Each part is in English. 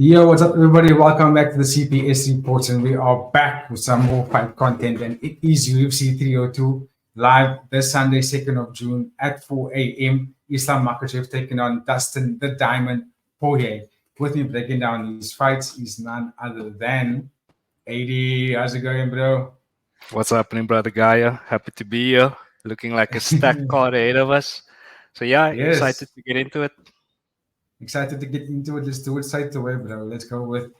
Yo, what's up, everybody? Welcome back to the CPS Reports, and we are back with some more fight content. And it is UFC 302 live this Sunday, 2nd of June at 4 a.m. Islam Makhachev taking on Dustin the Diamond Poirier. With me breaking down his fights is none other than AD. How's it going, bro? What's happening, brother Gaia? Happy to be here. Looking like a stacked card ahead of us. So yeah, excited Yes, to get into it. excited to get into it. Let's do it straight away, bro. Let's go with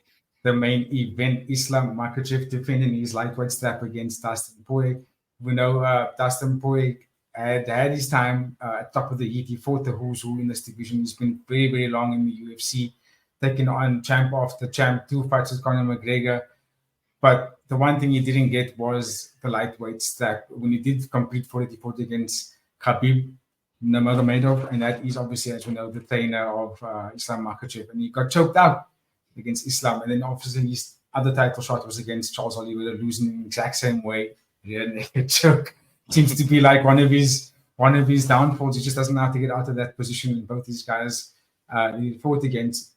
the main event. Islam Makhachev defending his lightweight strap against Dustin Poirier. We know Dustin Poirier had his time at top of the heat. He fought the who's who in this division. He's been very, very long in the UFC, taking on champ after champ, two fights with Conor McGregor. But the one thing he didn't get was the lightweight strap. When he did compete for it, he fought against Khabib Nurmagomedov, and that is obviously, as we know, the trainer of Islam Makhachev, and he got choked out against Islam. And then obviously his other title shot was against Charles Oliveira, losing in the exact same way. Rear naked choke seems to be like one of his downfalls. He just doesn't know how to get out of that position. And both these guys, he fought against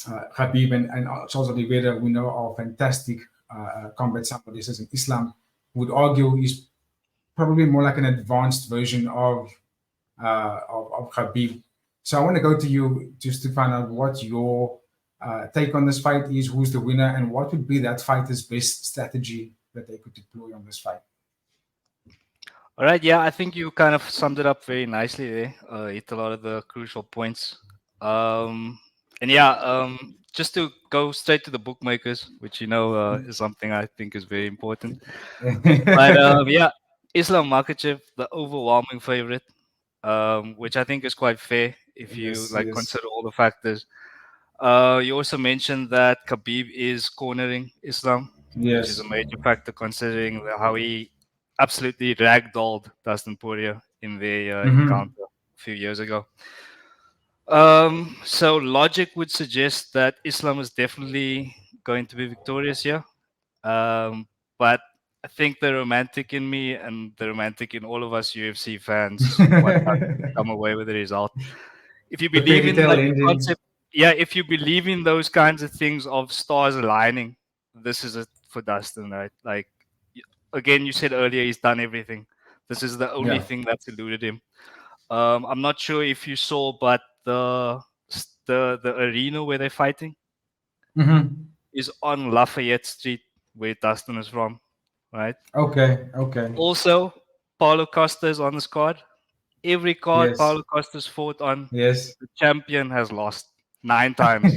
Khabib and Charles Oliveira. We know are fantastic combat sambolistas, and Islam would argue is probably more like an advanced version of Khabib. So I want to go to you just to find out what your take on this fight is, who's the winner, and what would be that fighter's best strategy that they could deploy on this fight. All right, yeah, I think you kind of summed it up very nicely there. Hit a lot of the crucial points. And yeah, just to go straight to the bookmakers, which is something I think is very important. But yeah, Islam Makhachev, the overwhelming favorite, which I think is quite fair if you Yes, like yes, consider all the factors. You also mentioned that Khabib is cornering Islam, which is a yes. major factor considering how he absolutely ragdolled Dustin Poirier in the Mm-hmm. encounter a few years ago. So logic would suggest that Islam is definitely going to be victorious here. But I think the romantic in me and the romantic in all of us UFC fans want us to come away with the result. If you The believe fairy in tale like the ending. concept, yeah, if you believe in those kinds of things of stars aligning, this is it for Dustin, right? Like again, you said earlier, he's done everything. This is the only Yeah. thing that's eluded him. I'm not sure if you saw, but the arena where they're fighting Mm-hmm. is on Lafayette Street, where Dustin is from, right? Okay. Okay. Also, Paulo Costa is on this card. Every card Yes. Paulo Costa's fought on, Yes. the champion has lost 9 times.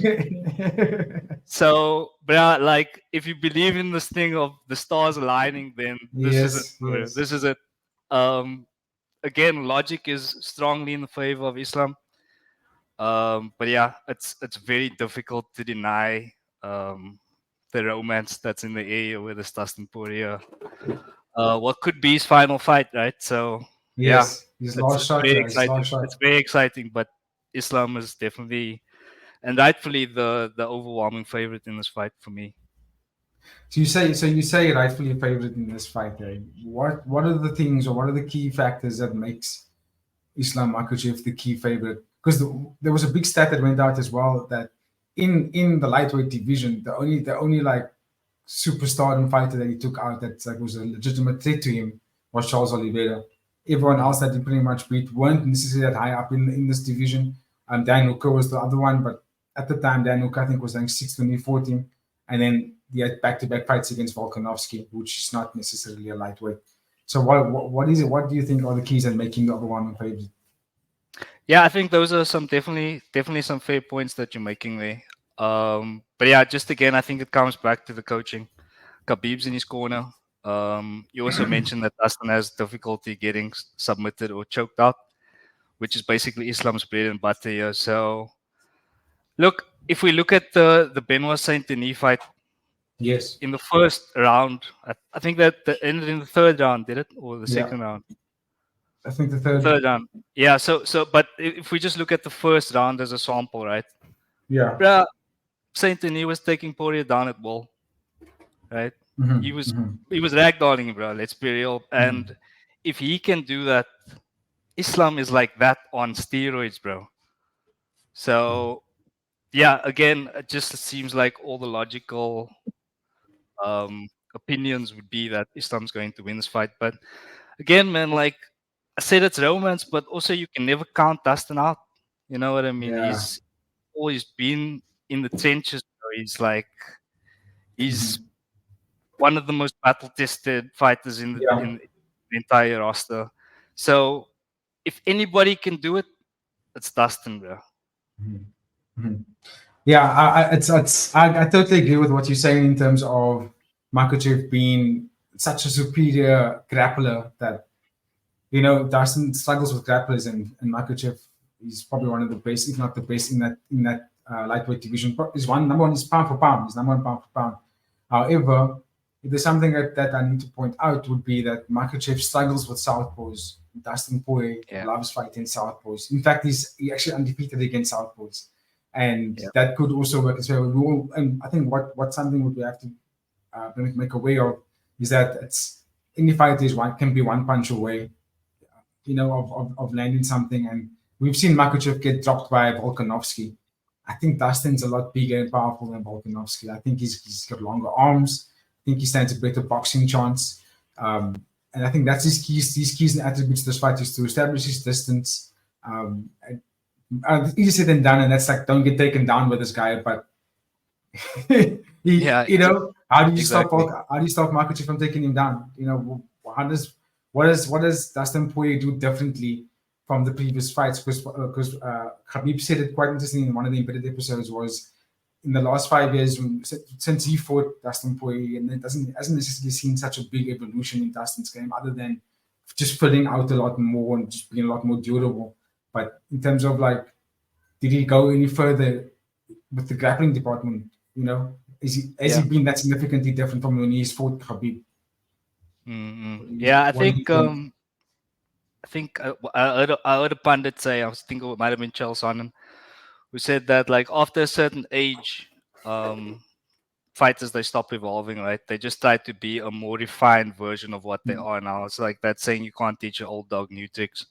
So, bruh, like, if you believe in this thing of the stars aligning, then this is it. Yes. Yes. This is it. Um, Again, logic is strongly in the favor of Islam. But yeah, it's very difficult to deny the romance that's in the air with this Dustin Poirier. What could be his final fight, right? So yeah, Yes. His last it's shot. very Yeah. His last exciting. shot. It's very exciting, but Islam is definitely and rightfully the overwhelming favorite in this fight for me. So you say rightfully favorite in this fight, eh? What are the things or what are the key factors that makes Islam Makhachev the key favorite? Because there was a big stat that went out as well that in the lightweight division, the only like superstar fighter that he took out that like was a legitimate threat to him was Charles Oliveira. Everyone Mhm. else that he pretty much beat weren't necessarily that high up in this division. Dan Hooker was the other one, but at the time Dan Hooker I think was ranked sixth when he fought him, and then he had back-to-back fights against Volkanovski, which is not necessarily a lightweight. So what is it? What do you think are the keys that make him the overwhelming favorite? Yeah, I think those are some definitely some fair points that you're making there. But yeah, just again, I think it comes back to the coaching. Khabib's in his corner. You also mentioned that Dustin has difficulty getting submitted or choked out, which is basically Islam's bread and butter here. So, look, if we look at the Benoit Saint Denis fight Yes. in the first round, I think that ended in the third round, did it, or the Yeah. second round? I think the The third. third round. Yeah. But if we just look at the first round as a sample, right? Yeah. Bruh, Saint Denis was taking Poirier down at ball, right? He Mm-hmm. was Mm-hmm. he was ragdolling him, bro. Let's be real. Mm-hmm. And if he can do that, Islam is like that on steroids, bro. So yeah, again, it just seems like all the logical opinions would be that Islam's going to win this fight. But again, man, like I said, it's romance, but also you can never count Dustin out. You know what I mean? Yeah. He's always been in the trenches. He's like he's Mhm. one of the most battle tested fighters Yeah. in the entire roster. So if anybody can do it, it's Dustin, bro. Mhm. Mhm. Yeah, I totally agree with what you're saying in terms of Makhachev being such a superior grappler that Dustin struggles with grapplers, and Makhachev is probably one of the best, if not the best, in that lightweight division. He's number one is pound for pound. He's number one pound for pound. However, if there's something that I need to point out would be that Makhachev struggles with southpaws. Dustin Poirier Yeah, loves fighting southpaws. In fact, he actually undefeated against southpaws, and yeah, that could also work as well. And I think what something would we have to make aware of is that it's any fighter is one can be one punch away, of landing something. And we've seen Makachev get dropped by Volkanovski. I think Dustin's a lot bigger and powerful than Volkanovski. I think he's got longer arms. I think he stands a better boxing chance. And I think that's his keys and attributes to this fight is to establish his distance. Easier said than done, and that's like don't get taken down with this guy. But yeah, exactly. how do you stop Makachev from taking him down? What does Dustin Poirier do differently from the previous fights? Because Khabib said it quite interesting in one of the embedded episodes was in the last 5 years since he fought Dustin Poirier, and it hasn't necessarily seen such a big evolution in Dustin's game other than just filling out a lot more and just being a lot more durable. But in terms of like, did he go any further with the grappling department? Has he Yeah. been that significantly different from when he's fought Khabib? Yeah, What do you think? I think I heard a pundit say, I was thinking it might have been Charles Sonnen, who said that like after a certain age, fighters they stop evolving, right? They just try to be a more refined version of what they are now. It's like that saying you can't teach an old dog new tricks.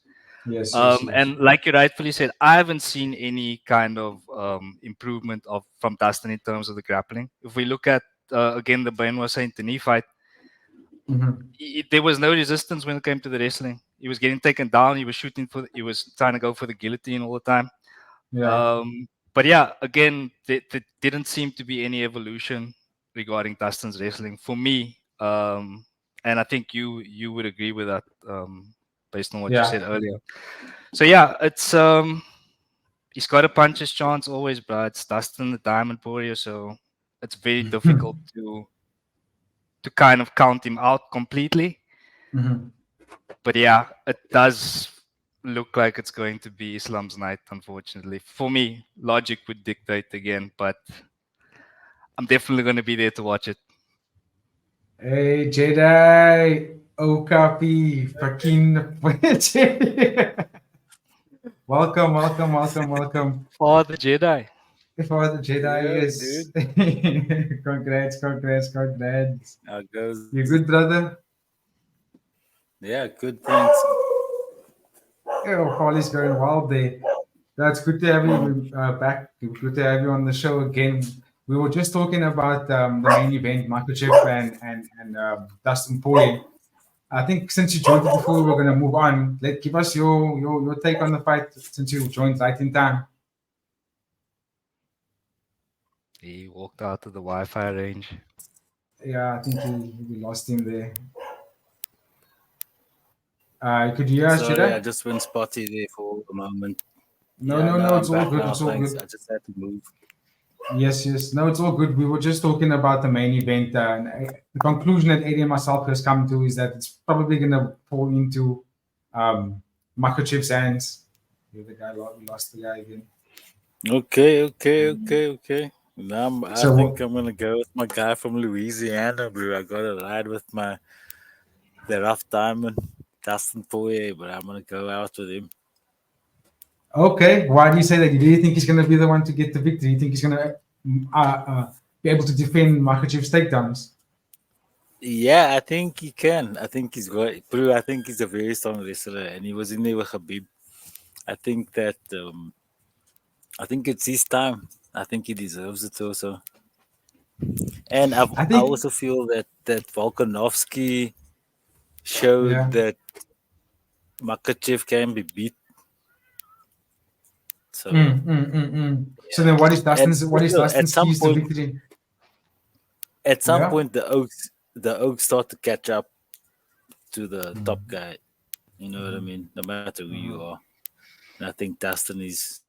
Yes, yes, yes. And like you rightfully said, I haven't seen any kind of improvement of from Dustin in terms of the grappling. If we look at again the Benoit Saint Denis fight, Hmm. there was no resistance when it came to the wrestling. He was getting taken down. He was trying to go for the guillotine all the time. Yeah. But yeah, again, there didn't seem to be any evolution regarding Dustin's wrestling for me. And I think you would agree with that based on what you Yeah. said earlier. So yeah, it's he's got a puncher's chance always, but it's Dustin the Diamond Warrior, so it's very difficult to kind of count him out completely. Hmm. But yeah, it does look like it's going to be Islam's night, unfortunately. For me, logic would dictate again, but I'm definitely going to be there to watch it. Hey, Jedi, Okapi, fucking welcome, welcome, welcome, welcome. For the Jedi. For the Jedi, Yo, yes. dude. Congrats, congrats, congrats. How goes? You good, brother? Yeah, good. Thanks. Oh, Holly's going wild there. That's good to have you back. Good to have you on the show again. We were just talking about the main event, Makhachev and Dustin Poirier. I think since you joined it before, we're going to move on. Give us your take on the fight since you joined right in time. He walked out of the Wi-Fi range. Yeah, I think we lost him there. Could you hear us, Sorry, I Jada? just went spotty there for a moment. No, Yeah, no, now no. I'm It's all back good. now. It's all Thanks. good. I just had to move. Yes, yes. No, it's all good. We were just talking about the main event. And the conclusion that Eddie and myself has come to is that it's probably going to fall into um, Makhachev's hands. Yeah, the guy we lost the guy again. Okay. Now I think So, I'm gonna go with my guy from Louisiana, bro. I got to ride with the rough diamond, Dustin Poirier, but I'm gonna go out with him. okay. Why do you say that? Do you think he's going to be the one to get the victory? You think he's going to be able to defend Makhachev's takedowns? Yeah, I think he can. I think he's got, bro. I think he's a very strong wrestler, and he was in there with Habib. I think that I think it's his time. I think he deserves it also. And I I think, also feel that Volkanovski showed yeah. that Makachev can be beat. So So then, yeah, and What is also Dustin's keys to victory? at some Yeah. point the Oaks start to catch up to the top guy. You know what I mean? No matter who you are. And I think Dustin is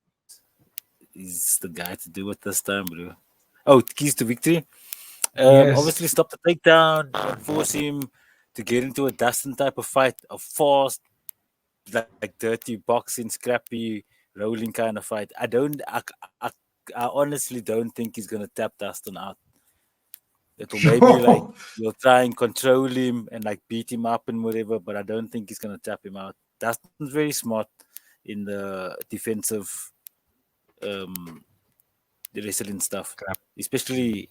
the guy to do it this time, bro. Oh, keys to victory. Yes. Obviously stop the takedown and force him to get into a Dustin type of fight, a fast, like dirty boxing, scrappy, rolling kind of fight. I honestly don't think he's gonna tap Dustin out. It will maybe like Sure. you'll try and control him and like beat him up and whatever, but I don't think he's gonna tap him out. Dustin's very smart in the defensive um the wrestling stuff, Crap. especially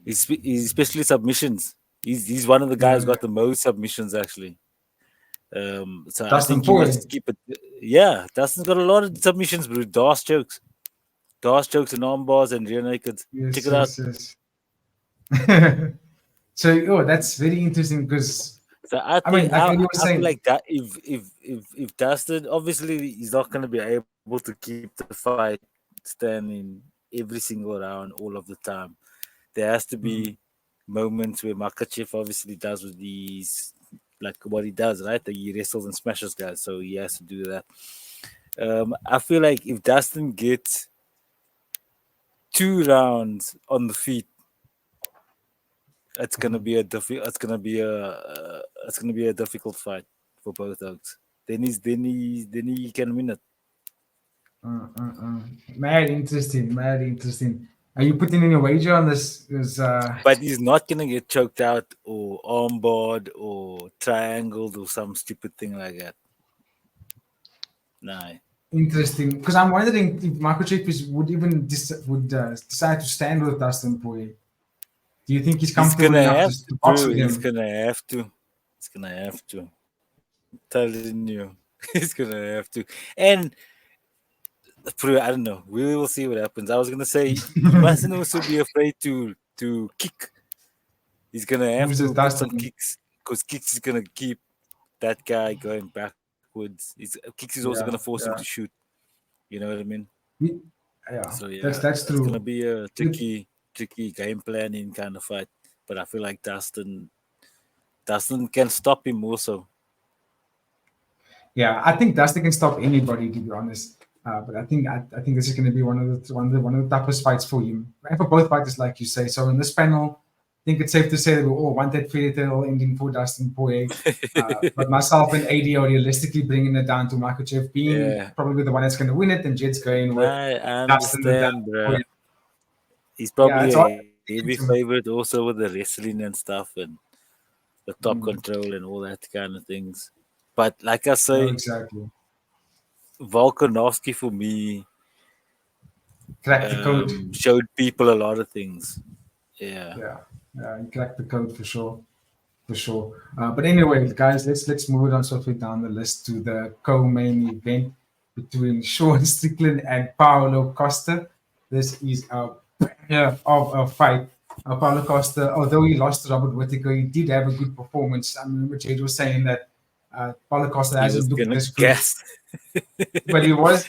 especially submissions. He's one of the guys who Yeah. got the most submissions actually. So I Dustin think he wants Poirier. to keep it. Yeah, Dustin's got a lot of submissions, bro. DOS jokes, and arm bars and rear nakeds. Check Yes, it out. yes, yes. So, oh, that's very interesting because So I I mean, think like I, you were I feel saying, like that if Dustin, obviously he's not going to be able to keep the fight standing every single round all of the time. There has to be mm, moments where Makachev obviously does with these, like what he does, right? That he wrestles and smashes guys, so he has to do that. I feel like if Dustin gets 2 rounds on the feet, it's gonna be a difficult fight for both dogs. Then he can win it. mad interesting, mad interesting. Are you putting any wager on this? Is But he's not gonna get choked out or armbarred or triangled or some stupid thing like that. No. interesting because I'm wondering if Makhachev would even decide to stand with Dustin Poirier. Do you think he's He's comfortable gonna enough have to to, box bro. with He's him? gonna have to. He's gonna have to. I'm telling you. He's gonna have to. And bro, I don't know. We will see what happens. I was gonna say he mustn't also be afraid to kick. He's gonna have Who's this to put some Dustin? kicks because kicks is gonna keep that guy going backwards. Kicks is also gonna Yeah, force him to yeah, shoot. You know what I mean? He- yeah. So That's yeah, that's it's gonna true. be a It- tricky game planning kind of fight. But I feel like Dustin can stop him also. Yeah, I think Dustin can stop anybody to be honest. But I think this is going to be one of the toughest fights for him and for both fighters, like you say. So in this panel, I think it's safe to say that we all want that fairy tale ending for Dustin Poirier. But myself and AD are realistically bringing it down to Makhachev being Yeah, probably the one that's going to win it, and Jed's going no, with I Dustin the understand, bro. Poirier. He's Yeah, probably it's all a heavy favorite also with the wrestling and stuff and the top control and all that kind of things. But like I no, say, exactly. Volkanovski for me Crack the code. showed people a lot of things. Yeah. Yeah, yeah, you cracked the code for sure. But anyway, guys, let's move it on swiftly down the list to the co-main event between Sean Strickland and Paulo Costa. This is a yeah, of a fight. Paulo Costa, although he lost to Robert Whittaker, he did have a good performance. I remember Jade was saying that Paulo Costa He was hasn't looked gonna this good, gas. but he was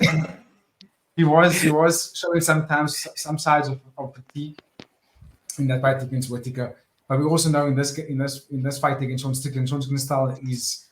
showing sometimes some signs of fatigue in that fight against Whittaker. But we also know in this fight against Sean Strickland's style is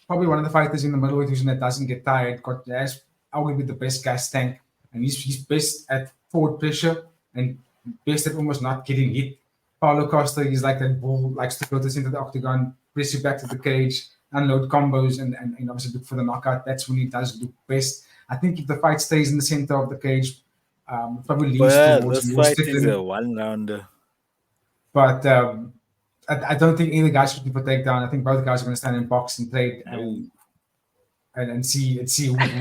probably one of the fighters in the middleweight division that doesn't get tired. Has arguably the best gas tank, and he's best at forward pressure and best at almost not getting hit. Paulo Costa is like that bull, likes to go to the center of the octagon, press you back to the cage, unload combos, and obviously look for the knockout. That's when he does look best. I think if the fight stays in the center of the cage, it probably leans Well, towards this more fight is Strickland. a one rounder. But I don't think either guy should be for takedown. I think both guys are going to stand in box and trade No. and see who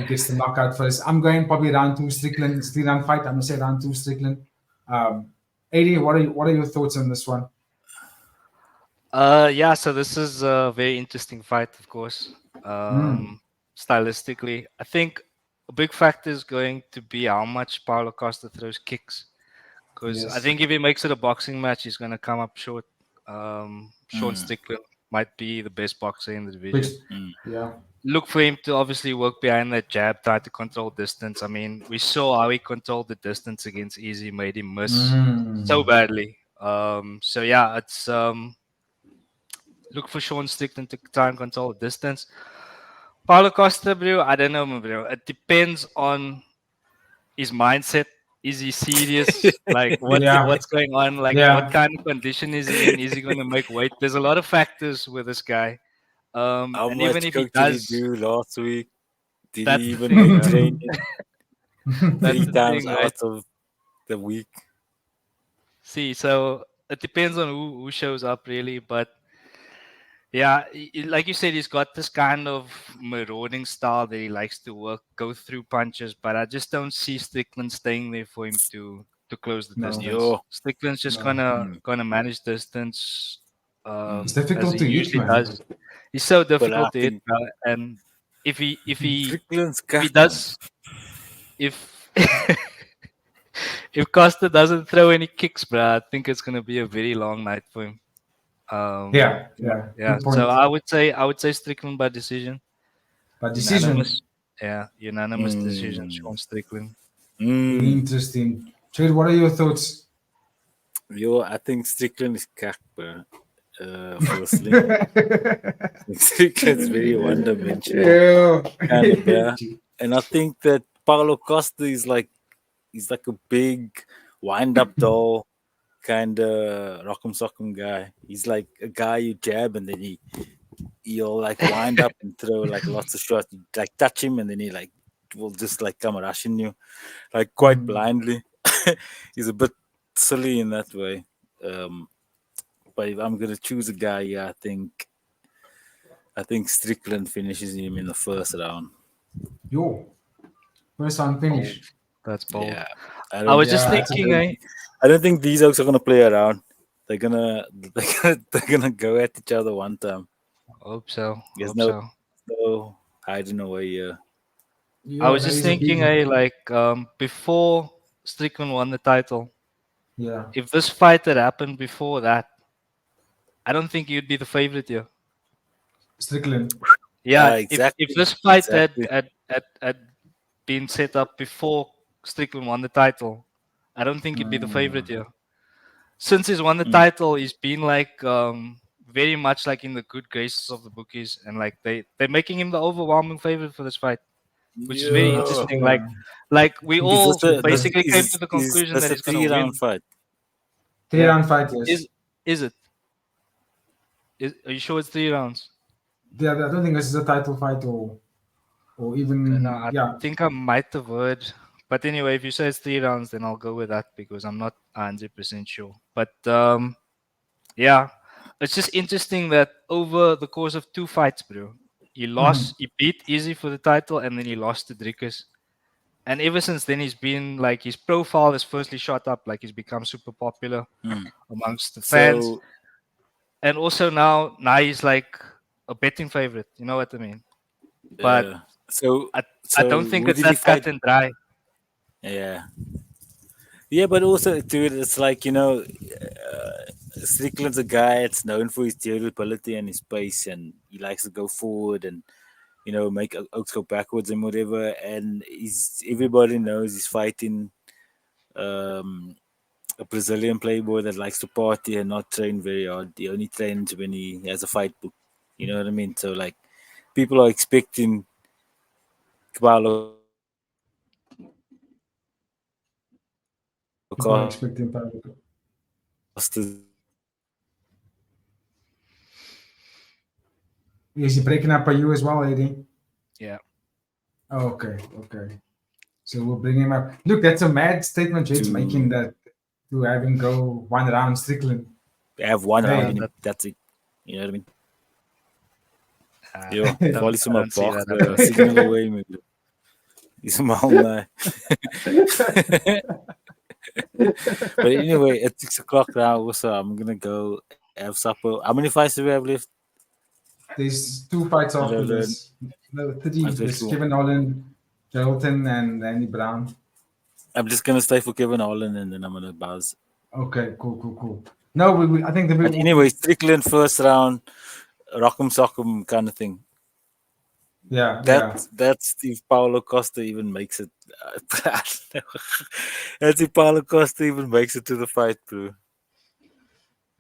gets the knockout first. I'm going probably round two Strickland. It's a 3 round fight. I'm going to say round two Strickland. AD, what are your thoughts on this one? Yeah, so this is a very interesting fight, of course. Mm, Stylistically, I think a big factor is going to be how much Paulo Costa throws kicks. Because I Yes. think if he makes it a boxing match, he's going to come up short. Sean Mm, Strickland might be the best boxer in the division. Fixed. mm. Yeah. Look for him to obviously work behind that jab, try to control distance. I mean, we saw how he controlled the distance against Easy, made him miss so Mm. badly. So yeah, it's look for Sean Strickland to try and control the distance. Paulo Costa, bro, I don't know, bro. It depends on his mindset. Is he serious? Like Yeah. what's going on? Like what Yeah. kind of condition is he in? Is he going to make weight? There's a lot of factors with this guy. How And even much if he coke did he does, do last week? Did that's he the even thing. make Yeah. training That's three the times thing, right? out of the week? See, so it depends on who shows up really, but yeah, like you said, he's got this kind of marauding style that he likes to work, go through punches, but I just don't see Strickland staying there for him to close the No. distance. Yo, Strickland's just No. mm, gonna manage distance It's as difficult he to hit, usually man. does. He's so but I difficult to hit, think bro. And Strickland's if he cut, man. does if if Costa doesn't throw any kicks, bro, I think it's gonna be a very long night for him. Yeah. Yeah, Yeah. yeah. Good So point. I would say Strickland by decision, But decision. unanimous. Yeah, unanimous decision. Mm, Sean Strickland. mm. Interesting. Trade, what are your thoughts? Yo, I think Strickland is cut, bro. Firstly, Strickland's very one-dimensional, Yeah. kind of, bro. And I think that Paulo Costa is like he's like a big wind-up doll kind of rock'em sock'em guy. He's like a guy you jab and then he'll like wind up and throw like lots of shots. You like touch him and then he like will just like come rushing you like quite Mm. blindly. He's a bit silly in that way. Um, but if I'm gonna choose a guy, yeah, I think Strickland finishes him in the first round. Yo. First round Bold. finish. That's bold. Yeah, I was just Yeah. It's I a, thinking, don't, I don't think these oaks are gonna play around. They're gonna go at each other one time. hope so. There's Hope no so. no hiding away here. I yeah, was that just is a thinking, big. like before Strickland won the title, Yeah. if this fight had happened before that, I don't think you'd be the favorite here. Strickland. Yeah, if Exactly, this fight had exactly. had, had had been set up before Strickland won the title, I don't think he'd be the favorite Mm. here. Since he's won the Mm. title, he's been like very much like in the good graces of the bookies, and like they're making him the overwhelming favorite for this fight, which is very That's Yeah. interesting. fair. Like we Is this all a this basically came to the is conclusion this that a he's gonna 3 round win. fight? Three Yeah, round fight, yes. is it? Are you sure it's 3 rounds? Yeah, I don't think this is a title fight or No, even I yeah. think I might have heard. But anyway, if you say it's 3 rounds, then I'll go with that because I'm not 100% sure. But yeah, it's just interesting that over the course of 2 fights, bro, Mhm. he beat Easy for the title, and then he lost to Dricus. And ever since then, he's been like his profile has firstly shot up, like he's become super popular Mm. amongst the fans, So and also now he's like a betting favorite. You know what I mean? But uh, so I I don't so think who it's did he that cut fight? and dry. Yeah, yeah, but also dude, it's like Strickland's a guy that's known for his durability and his pace, and he likes to go forward and make oaks go backwards and whatever. And he's everybody knows he's fighting um, a Brazilian playboy that likes to party and not train very hard. He only trains when he has a fight book. You know what I mean? So like people are expecting Paulo Costa to do well in this fight. People are expecting Pablo. Is he breaking up by you as well, Eddie? Yeah. Oh, okay, okay. So we'll bring him up. Look, that's a mad statement Jade's making that to have him go one round Strickland. have one round Hey, in him. That, That's it. You know what I mean? uh, Yo, val is I my don't see box, that bro. happening. Signal away, man. He's mal now. But anyway, at 6 o'clock now, so I'm gonna go have supper. How many fights do we have left? there's two fights I after don't learn. this. No, three. I There's just go. Kevin Holland. Charlton and Andy Brown. I'm just gonna stay for Kevin Holland and then I'm gonna bounce. Okay, cool. No, I think the But anyway, Strickland first round, rock'em sock'em kind of thing. yeah. That's if Paulo Costa even makes it. I don't know. That's if Paulo Costa even makes it to the fight, bro.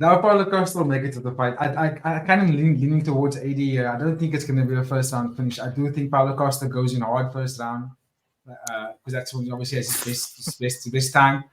Now Paulo Costa will make it to the fight. I kind of leaning towards AD here. I don't think it's going to be a first round finish. I do think Paulo Costa goes in hard first round because that's when he obviously has his best time.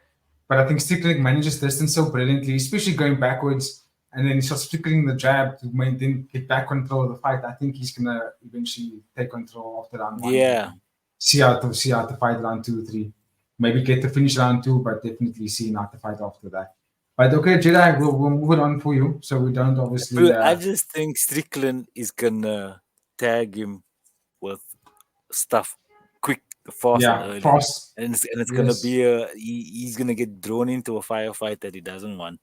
But I think Strickland manages distance so brilliantly, especially going backwards, and then he starts flickering the jab to then get back control of the fight. I think he's going to eventually take control after round one. Yeah. See out the fight round 2, 3. Maybe get to finish round 2, but definitely see not the fight after that. But okay, Jedi, we'll move it on for you, so we don't obviously. Bro, I just think Strickland is gonna tag him with stuff quick, fast, and early. Fast, and it's yes. Gonna be he's gonna get drawn into a firefight that he doesn't want.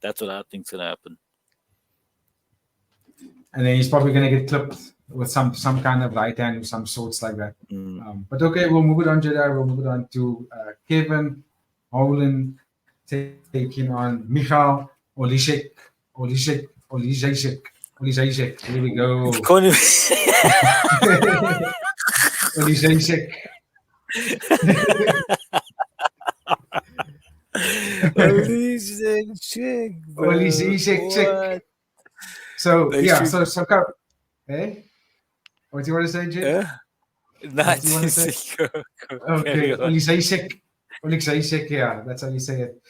That's what I think's gonna happen. And then he's probably gonna get clipped with some kind of right hand of some sorts like that. But okay, we'll move it on, Jedi. We'll move it on to Kevin Holland taking on Michal Olishek. Here we go. Olishek. Olishek. So yeah, so hey, what do you want to say, Jay? Nice. Okay, Olishek, yeah, that's how you say it.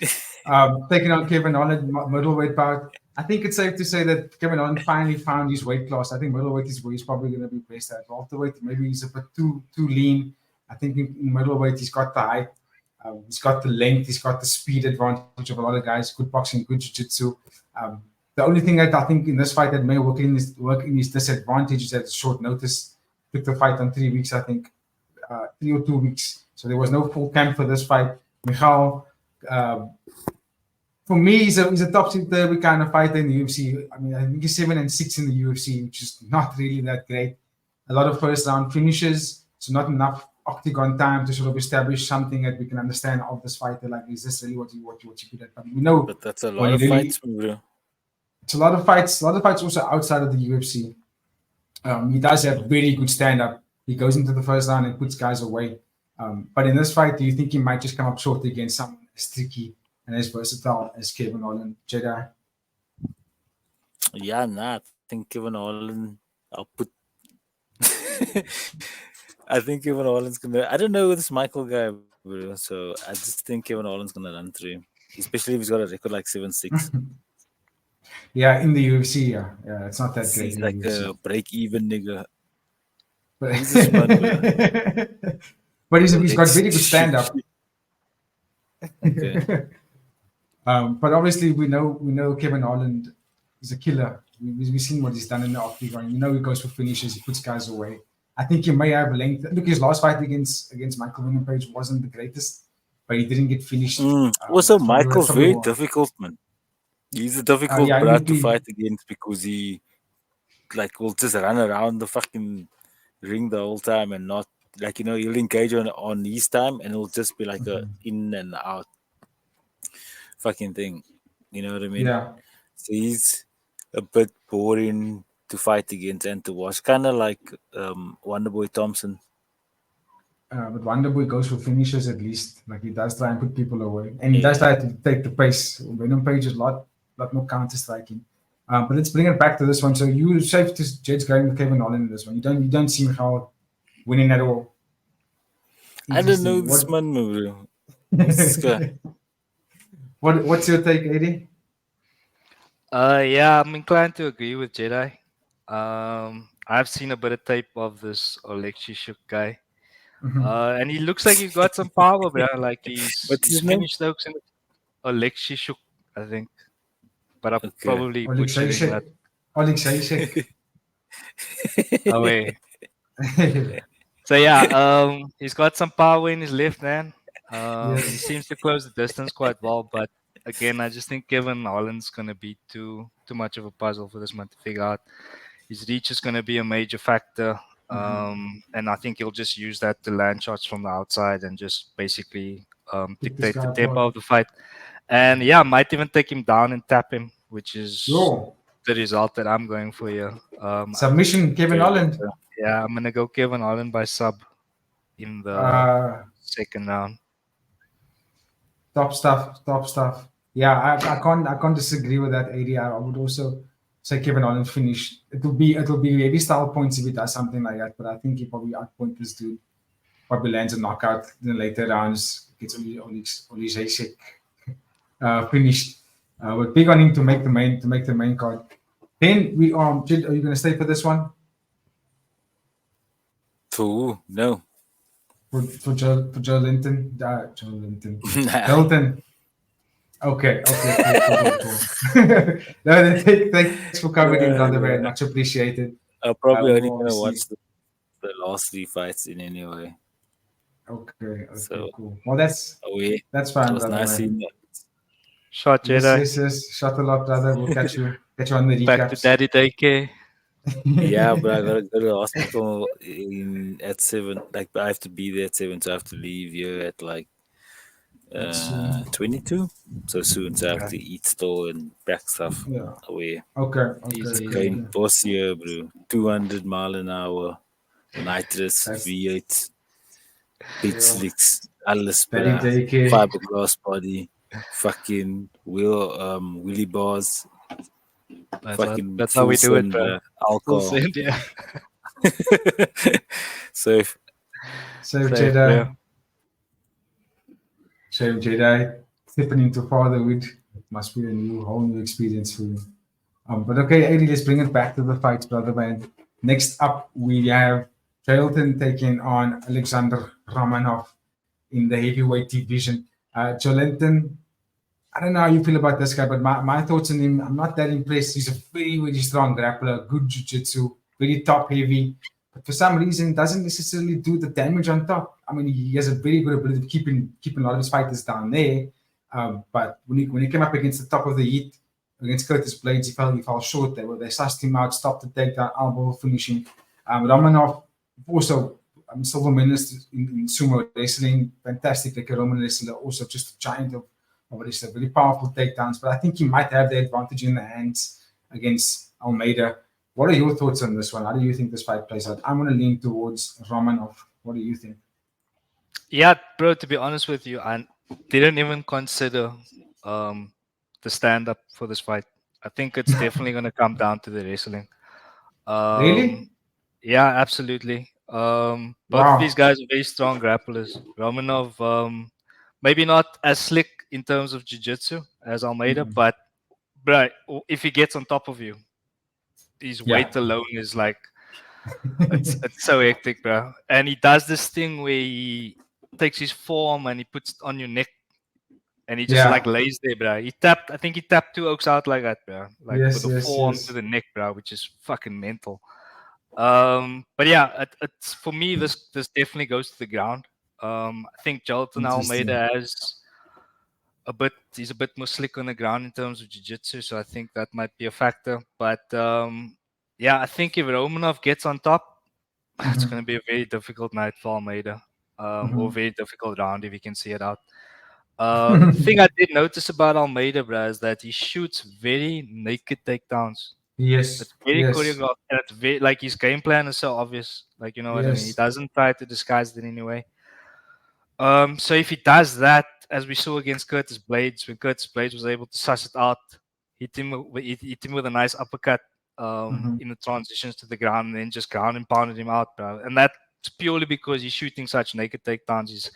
Taking on Kevin Holland, middleweight bout. I think it's safe to say that Kevin Holland finally found his weight class. I think middleweight is where he's probably going to be best at. Welterweight, maybe he's a bit too lean. I think in middleweight he's got the height, he's got the length, he's got the speed advantage of a lot of guys. Good boxing, good jiu-jitsu. The only thing that I think in this fight that may work in his disadvantage is at short notice. Took the fight on 3 weeks, I think, 3 or 2 weeks. So there was no full camp for this fight. Michal, for me, he's a topsy-turvy kind of fighter in the UFC. I mean, I think he's 7-6 in the UFC, which is not really that great. A lot of first-round finishes, so not enough octagon time to sort of establish something that we can understand of this fighter. Like, is this really what you good at? But we know, but that's a lot of fights, bro. It's a lot of fights. A lot of fights also outside of the UFC. He does have very good stand-up. He goes into the first round and puts guys away. But in this fight, do you think he might just come up short against someone as tricky and as versatile as Kevin Holland, Jedi? Yeah, I think Kevin Holland, I'll put. I think Kevin Holland's gonna. I don't know this Michael guy, bro. So I just think Kevin Holland's gonna run through him, especially if he's got a record like 7-6. Yeah, in the UFC, yeah, it's not that great. He's like a break-even nigga. But he's got very good stand-up. Okay. But obviously, we know Kevin Holland is a killer. We've seen what he's done in the octagon. You know, he goes for finishes. He puts guys away. I think he may have length. Look, his last fight against Michael Page wasn't the greatest, but he didn't get finished. Also, Michael's very difficult, man. He's a difficult brat to fight against because he will just run around the fucking ring the whole time and not he'll engage on his time and it'll just be like a in and out fucking thing. You know what I mean? Yeah. So he's a bit boring to fight against and to watch. Kind of like Wonderboy Thompson. But Wonderboy goes for finishes at least. Like he does try and put people away. And he does try to take the pace. Venom Page is a lot more counter-striking. But let's bring it back to this one. So you're safe to judge going with Kevin Holland in this one. You don't see Michal winning at all. I don't know this man, bro. What's your take, Eddie? Yeah, I'm inclined to agree with Jedi. I've seen a bit of tape of this Oleksiejczuk guy. And he looks like he's got some power, bro. Like he's finished Stokes in Oleksiejczuk, I think. But I'm probably butchering that. Oleksiejczuk. Oh, wait. So yeah, he's got some power in his left hand. He seems to close the distance quite well, but again, I just think Kevin Holland's gonna be too much of a puzzle for this man to figure out. His reach is gonna be a major factor. And I think he'll just use that to land shots from the outside and just basically Pick this dictate the guy tempo apart. of the fight. And yeah, might even take him down and tap him, which is Yo, the result that I'm going for here. submission, Kevin Okay, Holland. Yeah, I'm gonna go Kevin Holland by sub in the Uh, second round. top stuff, top stuff. Yeah, I can't disagree with that, AD. I would also say Kevin Holland finish. It'll be heavy style points if he does something like that, but I think he probably outpoint this dude. Probably lands a knockout in the later rounds, gets Oli Zasek finished. But big on him to make the main card. Then we Jid, are you gonna stay for this one? For who? No. For Joe Linton? Joe Linton. Hilton. Okay, cool. No, then thanks for covering it, brother, very much appreciated. I'm probably only We'll gonna obviously- watch the last 3 fights in any way. Okay, So- cool. Well, that's Away. that's It fine, was brother. nice man. seeing that. Shot Jedi. Yes. Shut a lot, brother. We'll catch you on the recaps. Back to Daddy Daycare. Yeah, but I gotta go to the hospital at 7. Like I have to be there at 7, so I have to leave here at like That's soon. 22. So soon, so I have to eat store and pack stuff Yeah. away. Okay. Easy. Going boss here, bro. 200 mile an hour. Nitrous That's- V8. Big Yeah. slicks. Alles, Daddy bro. daycare. Fiberglass body. Fucking wheelie bars. Fucking That's how we full do it, send, bro. Full alcohol. send, yeah. So if Save Safe, Jedi. Save Jedi. Stepping into fatherhood must be a whole new experience for you. But okay, Eddie, let's bring it back to the fights, brother man. Next up, we have Trailton taking on Alexander Romanov in the heavyweight division. Jolinton, I don't know how you feel about this guy, but my thoughts on him, I'm not that impressed. He's a very, very strong grappler, good jiu-jitsu, very top heavy, but for some reason doesn't necessarily do the damage on top. I mean, he has a very good ability of keeping a lot of his fighters down there. But when he came up against the top of the heat against Curtis Blades, he fell short. They sussed him out, stopped the takedown, elbow finishing. Romanov also silver medalist in sumo wrestling, fantastic Greco-Roman wrestler, also just a giant of wrestler, very powerful takedowns. But I think he might have the advantage in the hands against Almeida. What are your thoughts on this one? How do you think this fight plays out? I'm going to lean towards Romanov. What do you think? Yeah, bro, to be honest with you, I didn't even consider the stand-up for this fight. I think it's definitely going to come down to the wrestling. Really? Yeah, absolutely. Both Wow. of these guys are very strong grapplers. Romanov, maybe not as slick in terms of jiu-jitsu as Almeida, Mhm. but bro, if he gets on top of you, his Yeah. weight alone is like it's so hectic, bro. And he does this thing where he takes his forearm and he puts it on your neck, and he just Yeah. like lays there, bro. I think he tapped 2 oaks out like that, bro. Like with the forearm to the neck, bro, which is fucking mental. But yeah, it's for me. This definitely goes to the ground. I think Jolton Almeida he's a bit more slick on the ground in terms of jiu-jitsu, so I think that might be a factor. But yeah, I think if Romanov gets on top, it's going to be a very difficult night for Almeida, or a very difficult round if he can see it out. The thing I did notice about Almeida, bro, is that he shoots very naked takedowns. Yes. It's very choreographed, and it's very like his game plan is so obvious. Like, you know what I mean? He Yes. doesn't try to disguise it in any way. So if he does that, as we saw against Curtis Blades, when Curtis Blades was able to suss it out, hit him with a nice uppercut in the transitions to the ground, and then just ground and pounded him out, bro. And that's purely because he's shooting such naked takedowns. He's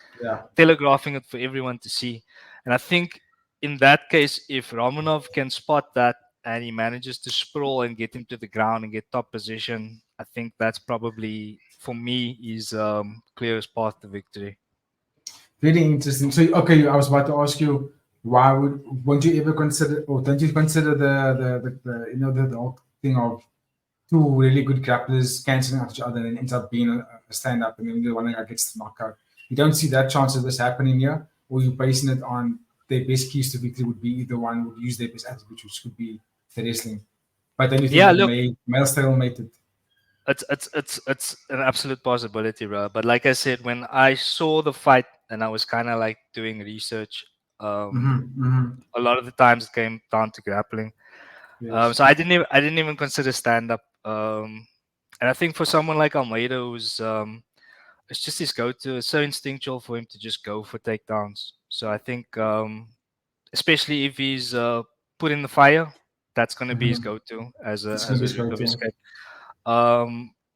telegraphing it for everyone to see. And I think in that case, if Romanov can spot that and he manages to sprawl and get him to the ground and get top position, I think that's probably, for me, his clearest path to victory. Very interesting. So, okay, I was about to ask you, won't you ever consider, or don't you consider the whole thing of two really good grapplers canceling out each other and ends up being a stand-up, and then the one guy gets the knockout? You don't see that chance of this happening here, or you're basing it on their best keys to victory would be either one would use their best attributes, which could be the wrestling. But then you think male stalemated. it's an absolute possibility, bro. But like I said, when I saw the fight and I was kind of like doing research, Mm-hmm, mm-hmm. a lot of the times it came down to grappling. Yes. So I didn't even consider stand up. And I think for someone like Almeida, who's it's just his go-to. It's so instinctual for him to just go for takedowns. So I think, especially if he's put in the fire, that's going to be his Mm-hmm. go-to It's as gonna a be route go of to. escape.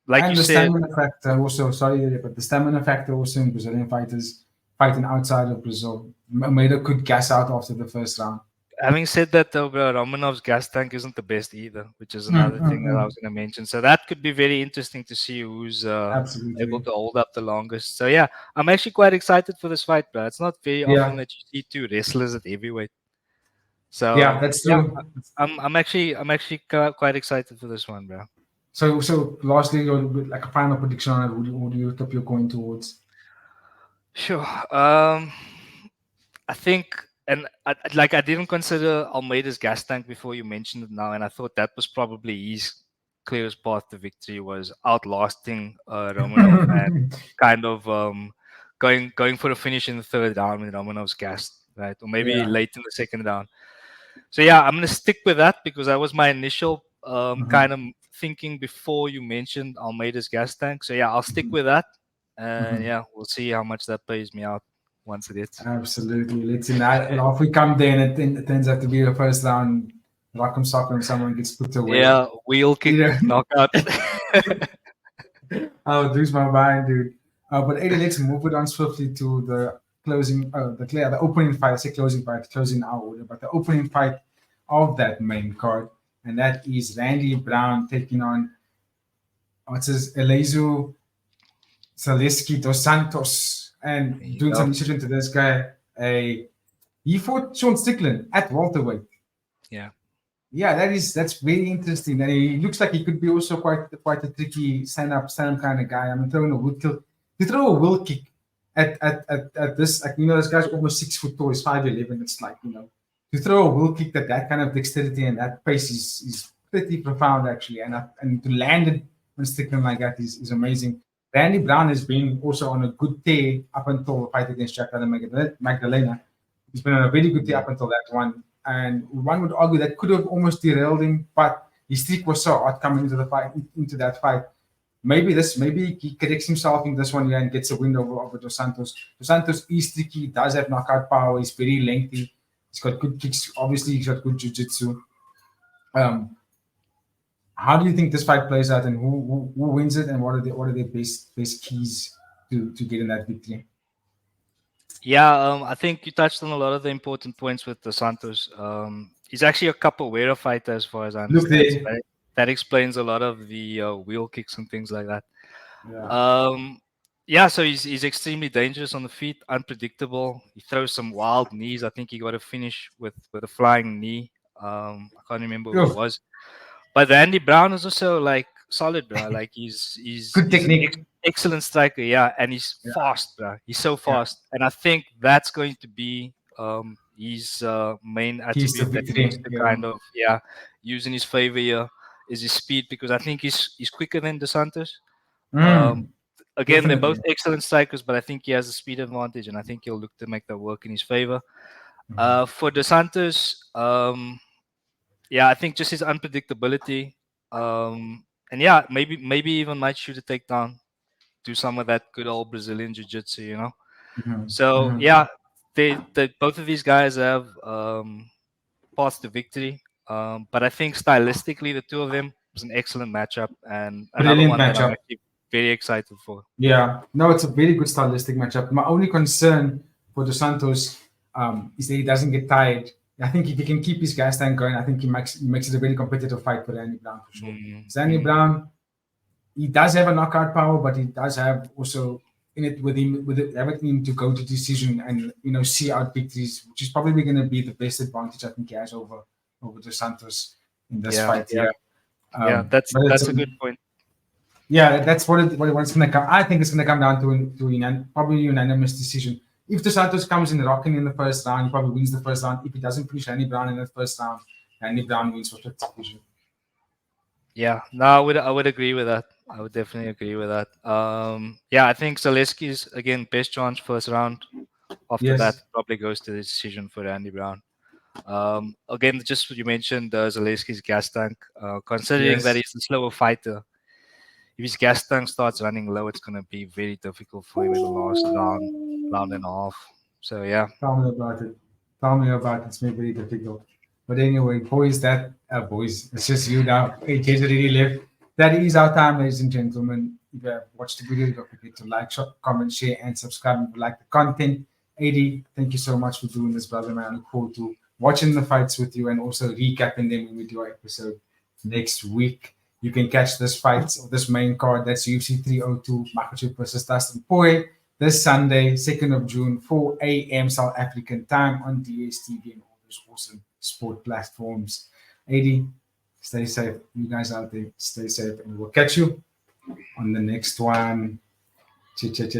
Like you And the said, stamina factor also, sorry, but the stamina factor also in Brazilian fighters fighting outside of Brazil. Almeida could gas out after the first round. having said that, though, bro, Romanov's gas tank isn't the best either, which is Mm, another thing mm, that I mm. was going to mention. So that could be very interesting to see who's able Absolutely. to hold up the longest. So yeah, I'm actually quite excited for this fight, bro. It's not very often Yeah. that you see two wrestlers at heavyweight. Yeah, So that's yeah, true. I'm actually quite excited for this one, bro. So lastly, like a final prediction on it, who do you tip your coin towards? Sure. I think, and I didn't consider Almeida's gas tank before you mentioned it now, and I thought that was probably his clearest path to victory was outlasting Romanov and kind of going for a finish in the third round when Romanov's gassed, right, or maybe Yeah. late in the second round. So yeah, I'm gonna stick with that because that was my initial Mhm, kind of thinking before you mentioned Almeida's gas tank. So yeah, I'll stick with that, and mhm. yeah, we'll see how much that pays me out once it hits. Absolutely. Let's see. Now, if we come there and it turns out to be a first round rock'em sock'em and someone gets put away, Yeah, wheel kick, you knockout. I'll lose my mind, dude. But Eddie, let's move it on swiftly to the closing, the opening fight. I say closing fight, closing our order, but the opening fight of that main card, and that is Randy Brown taking on what's his Elezu Zaleski dos Santos. And There you doing some go. research into this guy, he fought Sean Strickland at welterweight. Yeah. Yeah, that's very interesting. And he looks like he could be also quite a tricky stand up kind of guy. I mean, throwing a will kick, to throw a will kick at this, like, this guy's almost 6 foot tall. He's 5'11". It's like, to throw a will kick that kind of dexterity and that pace is pretty profound actually. And to land it on Strickland like that is amazing. Randy Brown has been also on a good tear up until the fight against Jack Magdalena. He's been on a very good day Yeah. up until that one. And one would argue that could have almost derailed him, but his streak was so hot coming into that fight. Maybe he corrects himself in this one here and gets a win over Dos Santos. Dos Santos is streaky, he does have knockout power, he's very lengthy, he's got good kicks, obviously he's got good jiu-jitsu. How do you think this fight plays out, and who wins it, and what are the best keys to get in that victory? Yeah, I think you touched on a lot of the important points with the Santos. He's actually a capoeira fighter, as far as I Look understand. So there. that explains a lot of the wheel kicks and things like that. Yeah. Yeah, so he's extremely dangerous on the feet, unpredictable. He throws some wild knees. I think he got a finish with a flying knee. I can't remember who it Yo, was. But Andy Brown is also like solid, bro. Like good he's an technique. excellent striker, yeah, and he's Yeah. fast, bro. He's so Yeah. fast, and I think that's going to be his main Keys to attribute that he needs victory. to Yeah. kind of use in his favor here is his speed, because I think he's quicker than Dos Santos. Mm, Again, they're both definitely. excellent strikers, but I think he has a speed advantage, and I think he'll look to make that work in his favor. Mhm. For Dos Santos, yeah, I think just his unpredictability, and yeah, maybe even might shoot a takedown, do some of that good old Brazilian jiu-jitsu, Mhm. So Mhm. yeah, they both of these guys have paths to victory, but I think stylistically, the two of them was an excellent matchup, and another Brilliant one that I'm matchup. actually very excited for. Yeah, no, it's a very good stylistic matchup. My only concern for Dos Santos is that he doesn't get tired. I think if he can keep his gas tank going, I think he makes it a very competitive fight for Danny Brown for sure. Danny Mm. Brown, he does have a knockout power, but he does have also in it with him everything to go to decision and see out victories, which is probably going to be the best advantage I think he has over Dos Santos in this Yeah, fight yeah, here. yeah. But it's That's a good point. yeah, that's what it's going to come. I think it's going to come down to probably unanimous decision. If Dos Santos comes in rocking in the first round, he probably wins the first round. If he doesn't finish Danny Brown in the first round, Danny Brown wins for split decision. Yeah, no, I would agree with that. I would definitely agree with that. Yeah, I think Zaleski's again best chance first round. After that, Yes, probably goes to the decision for Andy Brown. Again, just what you mentioned, Zaleski's gas tank. Considering that yes. he's a slower fighter, if his gas tank starts running low, it's going to be very difficult for him in the last round and a half. So yeah, Tell me about it. Tell me about it. It's been very difficult. But anyway, boys, it's just you now. AJ's already left. That is our time, ladies and gentlemen. If you have watched the video, don't forget to like, comment, share, and subscribe if you like the content. AD, thank you so much for doing this, brother, man. I look forward to watching the fights with you and also recapping them when we do our episode next week. You can catch this fight or this main card. That's UFC 302, Makhachev versus Dustin Poirier this Sunday, 2nd of June, 4 a.m. South African time on DSTV and all those awesome sport platforms. 80, stay safe. You guys out there, stay safe. And we'll catch you on the next one. Cheers.